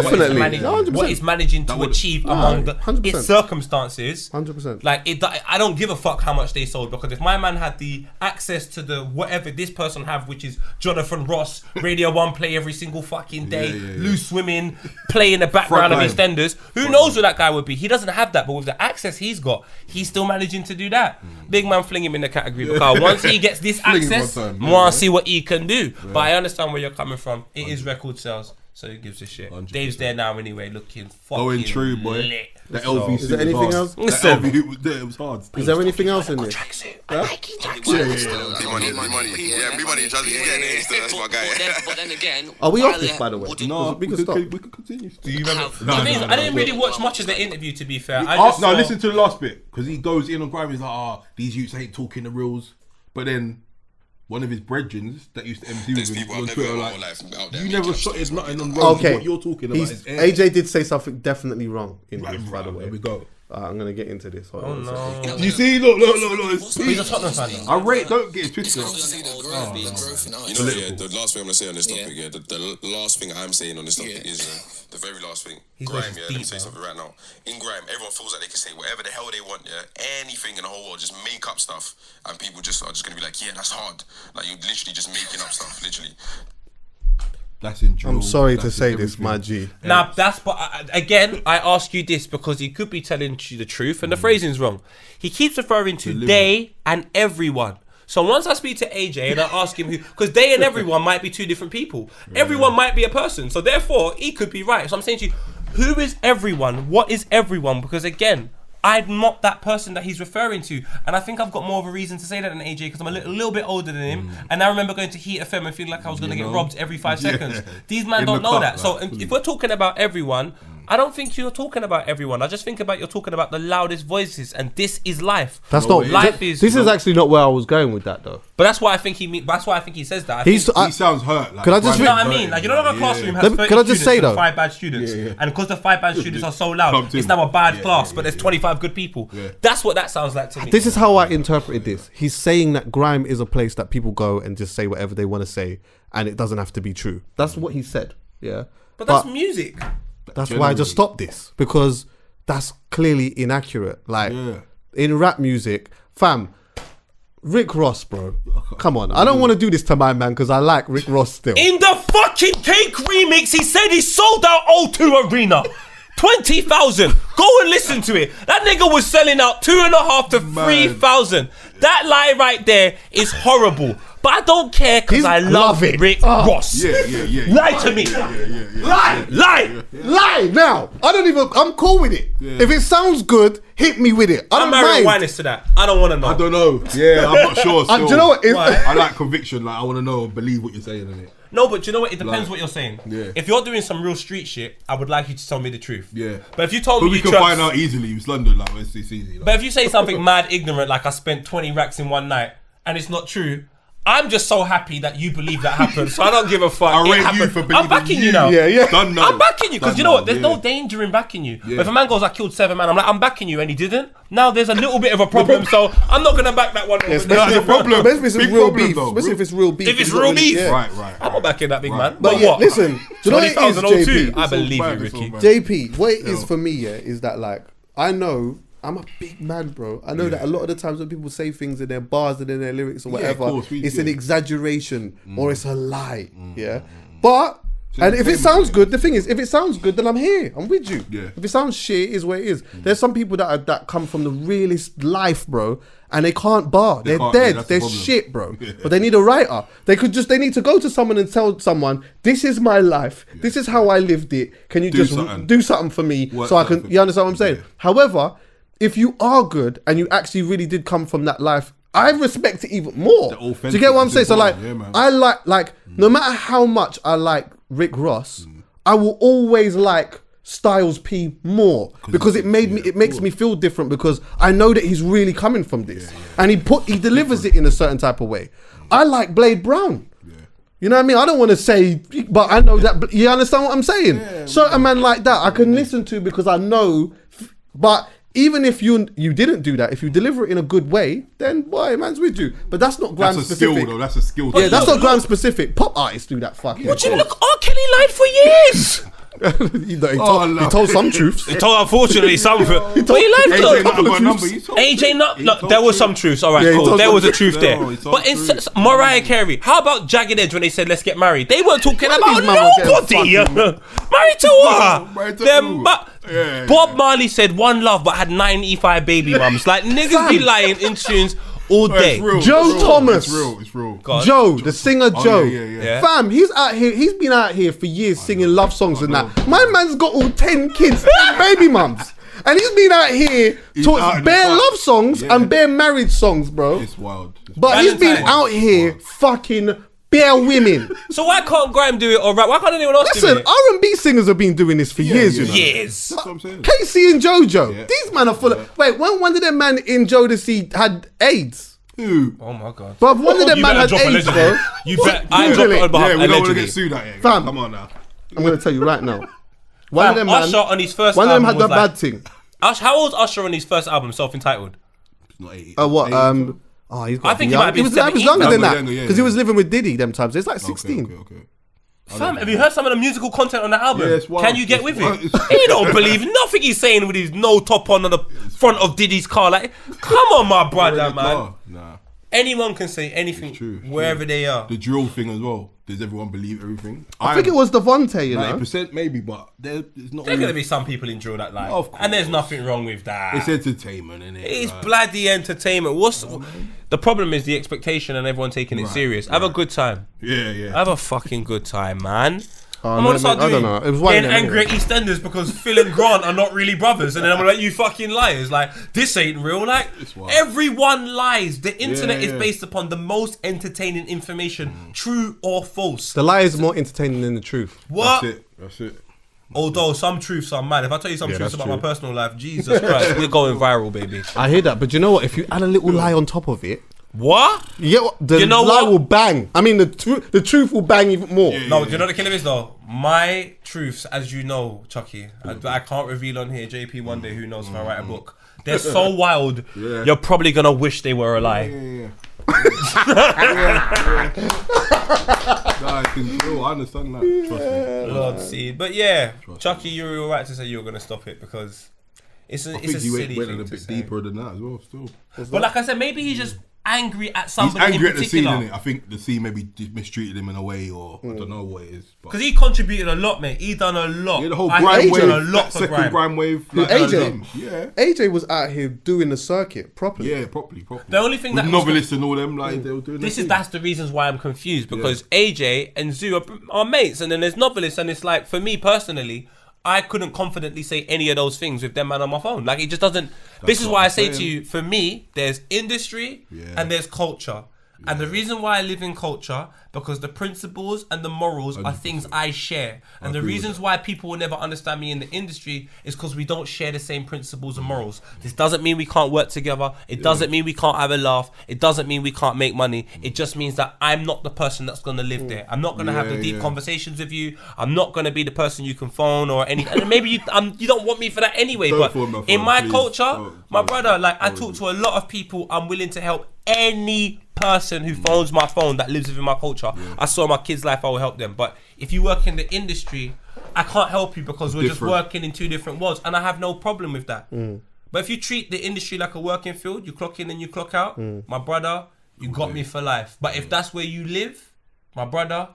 what it's managing to achieve among its circumstances. 100%. Like I don't give a fuck how much they sold because if my man had the access to the whatever this person have, which is Jonathan Ross, Radio 1 play every single fucking day, Loose Women play in the background of EastEnders, who knows who that guy would be? He doesn't have that, but with the access he's got, he's still managing to do that. Big man fling him in the category because once he gets this access, more see what he can do. But I understand where you're coming from. It is record sales, so who gives a shit? 100%. Dave's there now anyway, looking fucking true, boy. Lit. The LV is there anything else? The LV was there, it was hard. Is there anything else in this? Nike tracksuit. Money. That's my guy. But then again, are we off this, by the way? No, we can stop. We can continue. Do you remember? I didn't really watch much of the interview, to be fair. Listen to the last bit because he goes in on Grime. He's like, these youths ain't talking the rules, but then. One of his brethren that used to MC with him on Twitter, like, you never shotted nothing on road. What you're talking about is AJ did say something definitely wrong in this, by the way. There we go. I'm going to get into this. Oh, no. Do you see? Look. He's a Tottenham fan, though. I rate, don't get it twisted. The last thing I'm going to say on this topic, the last thing I'm saying on this topic is the very last thing. Grime, let me say something right now. In Grime, everyone feels like they can say whatever the hell they want, anything in the whole world, just make up stuff, and people are just going to be like, that's hard. Like, you're literally just making up stuff, literally. That's in drill. I'm sorry to say this, my G. Now, again, I ask you this because he could be telling you the truth and the phrasing's wrong. He keeps referring to they and everyone. So once I speak to AJ and I ask him who, because they and everyone might be two different people. Everyone might be a person. So therefore, he could be right. So I'm saying to you, Who is everyone? What is everyone? Because again, I'm not that person that he's referring to, and I think I've got more of a reason to say that than AJ because I'm a little bit older than him, and I remember going to Heat FM and feeling like I was going to get robbed every 5 seconds. These men don't know that. So if we're talking about everyone, I don't think you're talking about everyone. I just think you're talking about the loudest voices, and this is life. That's not life. This is actually not where I was going with that though. But that's why I think that's why I think he says that. He sounds hurt. Like, can I just? You know what I mean? Like, you know, a classroom has 30 can I just say though, 5 bad students, and because the 5 bad students are so loud, it's now a bad class. But there's 25 good people. That's what that sounds like to me. This is how I interpreted this. He's saying that Grime is a place that people go and just say whatever they want to say, and it doesn't have to be true. That's what he said. Yeah. But that's music. That's why I just stopped this, because that's clearly inaccurate. Like in rap music, fam, Rick Ross, bro. Come on. I don't want to do this to my man because I like Rick Ross still. In the fucking Cake remix, he said he sold out O2 Arena. 20,000. Go and listen to it. That nigga was selling out 2,500 to 3,000. That lie right there is horrible. But I don't care because I love it. Rick Ross. Lie to me. Lie. Now, I'm cool with it. If it sounds good, hit me with it. I don't mind. I'm marrying to that. I don't want to know. I don't know. Yeah, I'm not sure. Do you know what? I like conviction. Like, I want to know and believe what you're saying in it. No, but you know what? It depends what you're saying. Yeah. If you're doing some real street shit, I would like you to tell me the truth. Yeah. But if you told me we can find out easily. It's London, like it's easy. Like. But if you say something mad ignorant, like I spent 20 racks in one night, and it's not true, I'm just so happy that you believe that happened. So I don't give a fuck. I rate you for believing. I'm backing you now. Yeah. I'm backing you because you know what? There's no danger in backing you. Yeah. But if a man goes, I killed 7 men, I'm like, I'm backing you, and he didn't. Now there's a little bit of a problem. So I'm not gonna back that one. Especially if it's real beef. Especially if it's real beef. If it's real beef, right. I'm not backing that big man. But yeah, listen. Do you know what it is, JP? I believe you, Ricky. JP, what it is for me, is that like I know. I'm a big man, bro. I know that a lot of the times when people say things in their bars and in their lyrics or whatever, it's an exaggeration or it's a lie. But and if it sounds good, the thing is, if it sounds good, then I'm here. I'm with you. If it sounds shit, is what it is. There's some people that come from the realest life, bro, and they can't bar. They're dead. They're shit, bro. But they need a writer. They need to go to someone and tell someone, this is my life. This is how I lived it. Can you do something for me so I can? You understand what I'm saying? However, if you are good and you actually really did come from that life, I respect it even more. Do you get what I'm saying? So like, I like no matter how much I like Rick Ross, I will always like Styles P more because it makes me feel different because I know that he's really coming from this and he delivers it in a certain type of way. I like Blade Brown. You know what I mean? I don't want to say, but I know that. You understand what I'm saying? Certain man like that I can listen to because I know, but. Even if you didn't do that, if you deliver it in a good way, then boy, man's with you. But that's not Grime specific. Skill, though. That's a skill. Yeah, that's not Grime specific. Pop artists do that fucking. What you look? R. Kelly lied for years. he told some truths. He told, unfortunately, some. But he lied for AJ, there was some truths. All right, cool. There was a truth there. But in Mariah Carey, how about Jagged Edge when they said let's get married? They weren't talking about nobody. Married to what? Bob Marley said one love but had 95 baby mums. Like niggas be lying in tunes all day. Joe Thomas. It's real. Joe, the singer Joe. Yeah. Fam, he's out here. He's been out here for years singing love songs and that. My man's got all 10 kids, 10 baby mums. And he's been out here talking bare love songs and bare marriage songs, bro. It's wild. But he's been out here fucking bare women. So why can't Grime do it or rap? Why can't anyone else do it? Listen, R&B singers have been doing this for years, you know. Years. That's what I'm saying. Casey and JoJo. These men are full of... Wait, one of them man in Jodeci had AIDS. Who? Oh my God. But one of them man had AIDS, bro. You bet. I drop it on behalf of we don't want to get sued out here. Fam, come on now. I'm going to tell you right now. One of them Usher on his first one album of them had that bad thing. How old was Usher on his first album, self-entitled? Not 80. What? He's got I think he might be. He was younger than that because he was living with Diddy them times. It's like 16. Okay. Fam, have you heard some of the musical content on the album? Yeah, Can you get with it? He don't believe nothing he's saying with his no top on the front of Diddy's car. Like, come on, my brother, man. Nah. Anyone can say anything wherever they are. The drill thing as well. Does everyone believe everything? I think it was Devontae, you know. 90% maybe, but there's not. There's going to be some people in drill that like. Of course. And there's nothing wrong with that. It's entertainment, innit? It's bloody entertainment. The problem is the expectation and everyone taking it serious. Have a good time. Yeah. Have a fucking good time, man. I'm gonna start doing. I don't know. It was one getting angry at EastEnders because Phil and Grant are not really brothers, and then I'm like, you fucking liars! Like this ain't real. Like everyone lies. The internet is based upon the most entertaining information, true or false. The lie is more entertaining than the truth. What? That's it. Although some truths are mad. If I tell you some truths about my personal life, Jesus Christ, we're going viral, baby. I hear that, but you know what? If you add a little lie on top of it. What? Yeah, the lie will bang. I mean, the truth will bang even more. No, do you know the killer is though? My truths, as you know, Chucky, I can't reveal on here. JP, one day, who knows if I write a book? They're so wild. You're probably gonna wish they were a lie. I understand that. Trust me. Lord, see, but yeah, Chucky, you were right to say you were gonna stop it because it's a silly thing went a bit deeper than that as well. Still, but like I said, maybe he's just angry at somebody. He's angry in at the scene, particular. innit? I think the scene maybe mistreated him in a way, or I don't know what it is. Because he contributed a lot, mate. He done a lot. Yeah, the whole Grime wave, a lot for second Grime wave. Like, AJ, AJ was out here doing the circuit properly. Yeah, properly. The only thing with that novelists and all them, like they were doing. That's the reasons why I'm confused because AJ and Zoo are mates, and then there's novelists, and it's like for me personally, I couldn't confidently say any of those things with them man on my phone. Like it just doesn't. This is why I say to you, for me, there's industry and there's culture. And the reason why I live in culture, because the principles and the morals are things I share. And the reasons why people will never understand me in the industry is because we don't share the same principles and morals. This doesn't mean we can't work together. It doesn't mean we can't have a laugh. It doesn't mean we can't make money. It just means that I'm not the person that's going to live there. I'm not going to have the deep conversations with you. I'm not going to be the person you can phone or any. And maybe you don't want me for that anyway. But in my culture, my brother, like I talk to a lot of people. I'm willing to help any person who phones my phone that lives within my culture. I saw my kids' life, I will help them. But if you work in the industry, I can't help you because we're just working in two different worlds, and I have no problem with that. But if you treat the industry like a working field, you clock in and you clock out, my brother, you got me for life. But if that's where you live, my brother,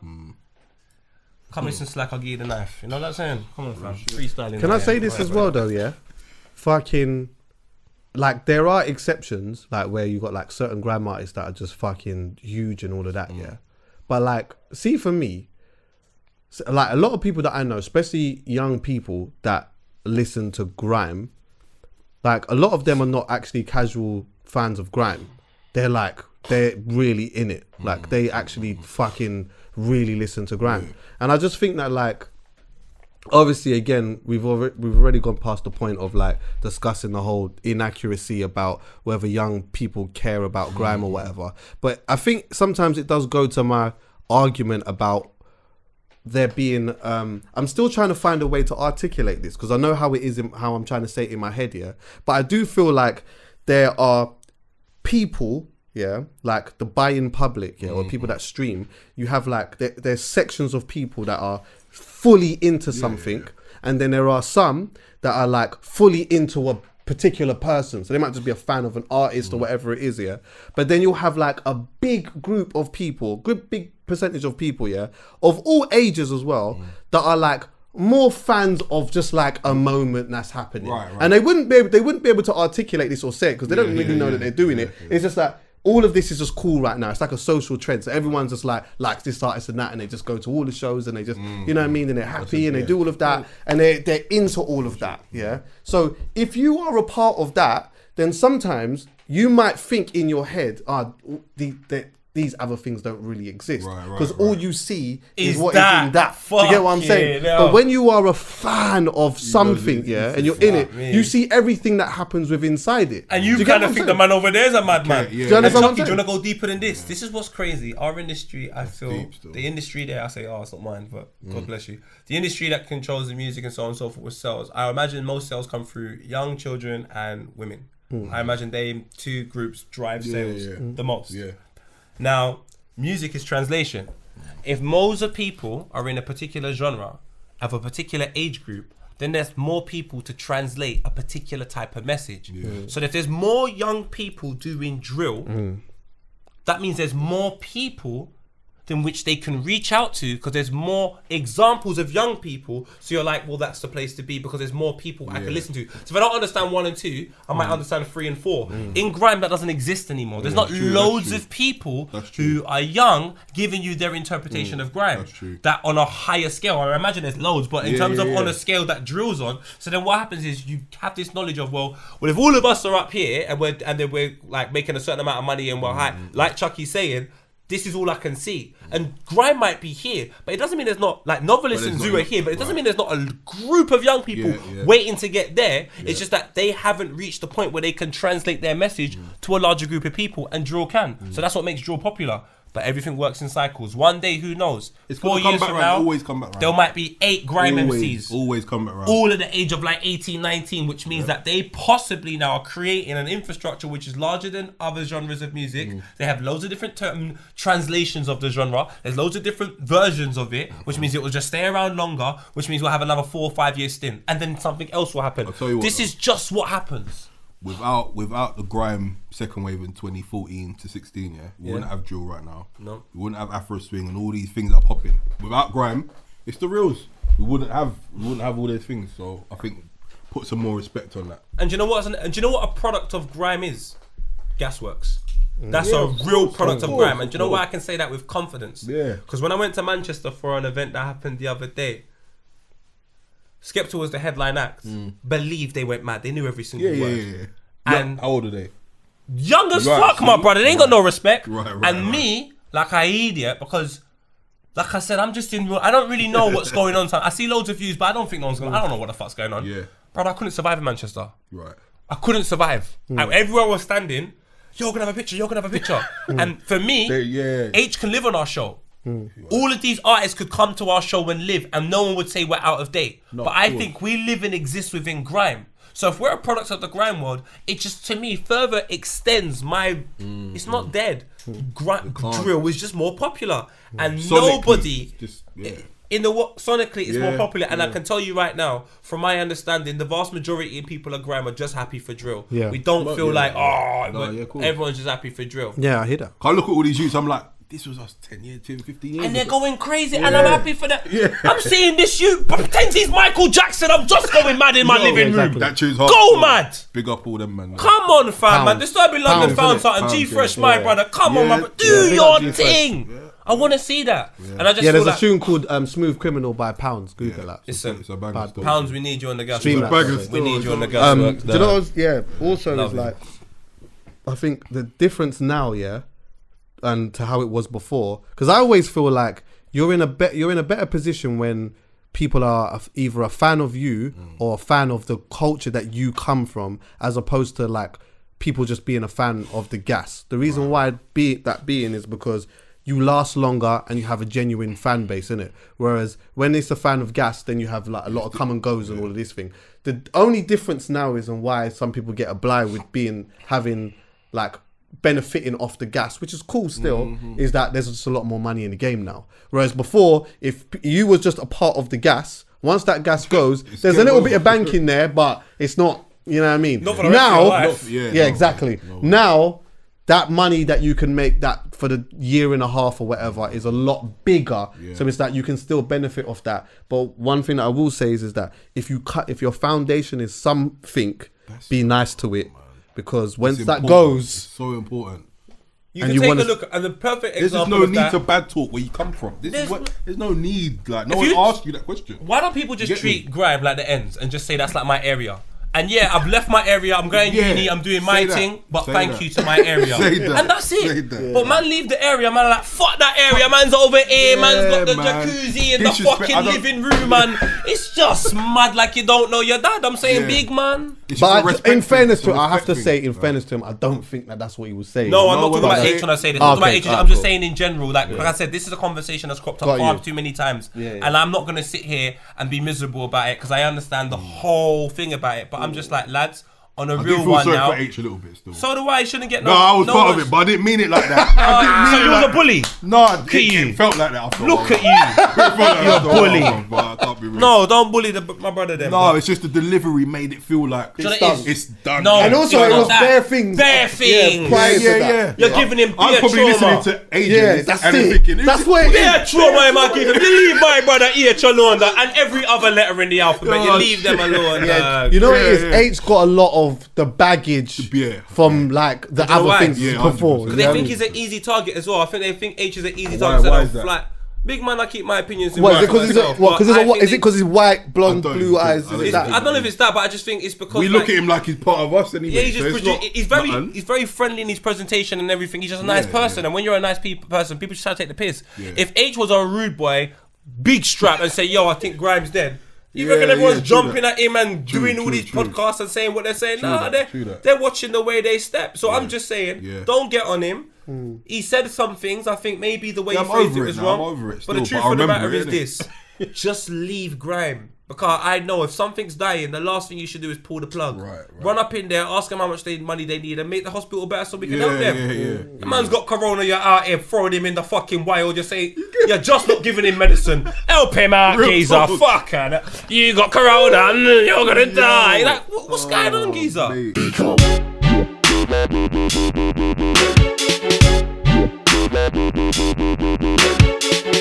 come listen slack, I'll give you the knife. You know what I'm saying? Come on, fam. Freestyling. Can I say this as well, though, yeah? Fucking... Like, there are exceptions, like, where you got, like, certain grime artists that are just fucking huge and all of that, yeah? But, like, see, for me, like, a lot of people that I know, especially young people that listen to grime, like, a lot of them are not actually casual fans of grime. They're really in it. Like, they actually fucking really listen to grime. And I just think that, like, obviously, again, we've already gone past the point of like discussing the whole inaccuracy about whether young people care about grime or whatever. But I think sometimes it does go to my argument about there being. I'm still trying to find a way to articulate this because I know how it is, how I'm trying to say it in my head, yeah. But I do feel like there are people, yeah, like the buy-in public, yeah, or people that stream. You have like there's sections of people that are fully into something, and then there are some that are like fully into a particular person, so they might just be a fan of an artist or whatever it is, yeah. But then you'll have like a big group of people, big percentage of people, yeah, of all ages as well, that are like more fans of just like a moment that's happening, right. And they wouldn't be able to articulate this or say it because they don't really know that they're doing it. It's just like all of this is just cool right now. It's like a social trend. So everyone's just like likes this artist and that, and they just go to all the shows and they just, you know what I mean? And they're happy and they do all of that and they're into all of that, yeah? So if you are a part of that, then sometimes you might think in your head, these other things don't really exist. Because all you see is what is in that. Do you get what I'm saying? But when you are a fan of something, and you're in it, you see everything that happens with inside it. And you kind of think the man over there is a madman. Do you understand what I'm saying? Do you want to go deeper than this? This is what's crazy. Our industry, I feel, the industry there, I say, it's not mine, but God bless you. The industry that controls the music and so on and so forth with sales. I imagine most sales come through young children and women. I imagine they two groups drive sales the most. Now, music is translation. If most of people are in a particular genre, of a particular age group, then there's more people to translate a particular type of message. So if there's more young people doing drill, that means there's more people than which they can reach out to, because there's more examples of young people. So you're like, well, that's the place to be because there's more people I can listen to. So if I don't understand 1 and 2, I might understand 3 and 4. In grime, that doesn't exist anymore. There's not loads of people who are young giving you their interpretation of grime. That on a higher scale. I imagine there's loads, but in terms of on a scale that drills on. So then what happens is you have this knowledge of, well, if all of us are up here and we're like making a certain amount of money and we're high, like Chucky's saying, this is all I can see. And grime might be here, but it doesn't mean there's not, like, novelists and Zoo are here, but it doesn't mean there's not a group of young people waiting to get there. It's just that they haven't reached the point where they can translate their message to a larger group of people, and drill can. So that's what makes drill popular. But everything works in cycles. One day, who knows? It's 4 years from now, always come back round. There might be 8 grime MCs. Always come back round. All at the age of like 18, 19, which means that they possibly now are creating an infrastructure which is larger than other genres of music. They have loads of different translations of the genre. There's loads of different versions of it, which means it will just stay around longer, which means we'll have another 4 or 5 year stint. And then something else will happen. This is just what happens. Without the grime second wave in 2014 to 16, we wouldn't have drill right now. No, we wouldn't have Afro swing and all these things that are popping. Without grime, it's the reals. We wouldn't have all those things. So I think put some more respect on that. And do you know what? And do you know what a product of grime is? Gasworks. That's a real product of grime. And do you know why I can say that with confidence? Yeah. Because when I went to Manchester for an event that happened the other day, Skepta was the headline act. Believe they went mad. They knew every single word. Yeah. And how old are they? Young as fuck, my brother. They ain't got no respect. Me, like I idiot, because like I said, I'm just in. I don't really know what's going on. I see loads of views, but I don't think no one's going. I don't know what the fuck's going on. Yeah. Brother, I couldn't survive in Manchester. Right. I couldn't survive. Everywhere I was standing, you're gonna have a picture. You're gonna have a picture. And for me, Aitch can live on our show. All of these artists could come to our show and live, and no one would say we're out of date. But I think we live and exist within grime. So if we're a product of the grime world, it just, to me, further extends my... It's not dead. Drill is just more popular. And nobody... In the sonically, it's more popular. And I can tell you right now, from my understanding, the vast majority of people at grime are just happy for drill. We don't feel like, everyone's just happy for drill. Yeah, I hear that. I look at all these youths, I'm like, this was us 10 years, 15 years and they're going crazy, and I'm happy for that. I'm seeing this pretend he's Michael Jackson. I'm just going mad in my living room. That tune's hard. Go mad. Big up all them, man. Come on, fam, man. Disturbing London found something. G-Fresh, my brother. Come on, man. Do your thing. I want to see that. And I just there's a tune called Smooth Criminal by Pounds. Google that. It's a banger. Pounds, we need you on the gas. We need you on the gas. Do you know what also is like, I think the difference now, and to how it was before, because I always feel like you're in a better position when people are either a fan of you or a fan of the culture that you come from, as opposed to like people just being a fan of the gas. The reason why being is because you last longer and you have a genuine fan base, innit? Whereas when it's a fan of gas, then you have like a lot of come and goes and all of this thing. The only difference now is on why some people get a blind with having like benefiting off the gas, which is cool still, is that there's just a lot more money in the game now. Whereas before, if you was just a part of the gas, once that gas goes, there's a little bit of bank in there, but it's not, you know what I mean? Not for the rest of your life. Exactly. Now, that money that you can make that for the year and a half or whatever is a lot bigger. So it's that you can still benefit off that. But one thing that I will say is that if your foundation is something, be nice to it. Because once that goes, it's so important. You can take a look at the perfect example. There's no need to bad talk where you come from. There's no need. Like no one asked you that question. Why don't people just treat grime like the ends and just say that's like my area? And I've left my area, I'm going uni, I'm doing my thing, but thank you to my area. And that's it. But man, leave the area, man, like, fuck that area, man's over here, man's got the jacuzzi in the fucking living room, man. It's just mad like you don't know your dad. I'm saying big, man. But in fairness to him, I have to say, I don't think that's what he was saying. No, I'm not talking about Aitch when I say this. I'm just saying in general, like I said, this is a conversation that's cropped up far too many times. And I'm not going to sit here and be miserable about it because I understand the whole thing about it. But I'm just like, lads, on a I real do feel one sorry now. for H a little bit still. So do I. He shouldn't get No, I was part of it, but I didn't mean it like that. I didn't mean So you was a bully? No, you. it felt like that. I felt Look at you. You're a bully. I can't be real. No, don't bully my brother then. No, it's just the delivery made it feel like Do you know what it is? it's done. No, And also, it was bare things. Bare things. Prior to that. You're giving him I'm beer probably trauma. listening to ages. Yeah, that's and it. thinking, That's what it Beer is. trauma am I giving him? You leave my brother Aitch alone, dog, and every other letter in the alphabet. You leave them alone. You know what it is? Yeah. H got a lot of the baggage from like the know other why? things Yeah, before. 100%. Because they think he's an easy target as well. I think they think H is an easy Why- target. why So is they'll that? fly. Big man, I keep my opinions in What is mind it? Because myself, what? but I think Is it because he's white, blonde, I don't blue think- eyes? I Is don't it that? think- I don't know if it's that, but I just think it's because we look at him like he's part of us anyway. Yeah, he's so just it's not he's very friendly in his presentation and everything. He's just a nice person, and when you're a nice person, people just try to take the piss. Yeah. If H was a rude boy, big strap, and say, "Yo, I think Grime's dead," you reckon Yeah, everyone's yeah, true jumping that. at him and doing all true, these true. podcasts and saying what they're saying? True Nah, that, true that. they're watching the way they step. So I'm just saying, Yeah. don't get on him. He said some things. I think maybe the way Yeah, he I'm phrased over it it was now, wrong. I'm over it But the still, truth but I of the remember matter is it, this: just leave Grime. Because I know if something's dying, the last thing you should do is pull the plug. Right. Run up in there, ask them how much money they need, and make the hospital better so we can Yeah, help them. yeah. The man's got corona, you're out here throwing him in the fucking wild. You're saying you're just not giving him medicine. Help him out, Real geezer. talk. Fucking, you got corona, and you're gonna die. Like, what's going on, geezer? Mate.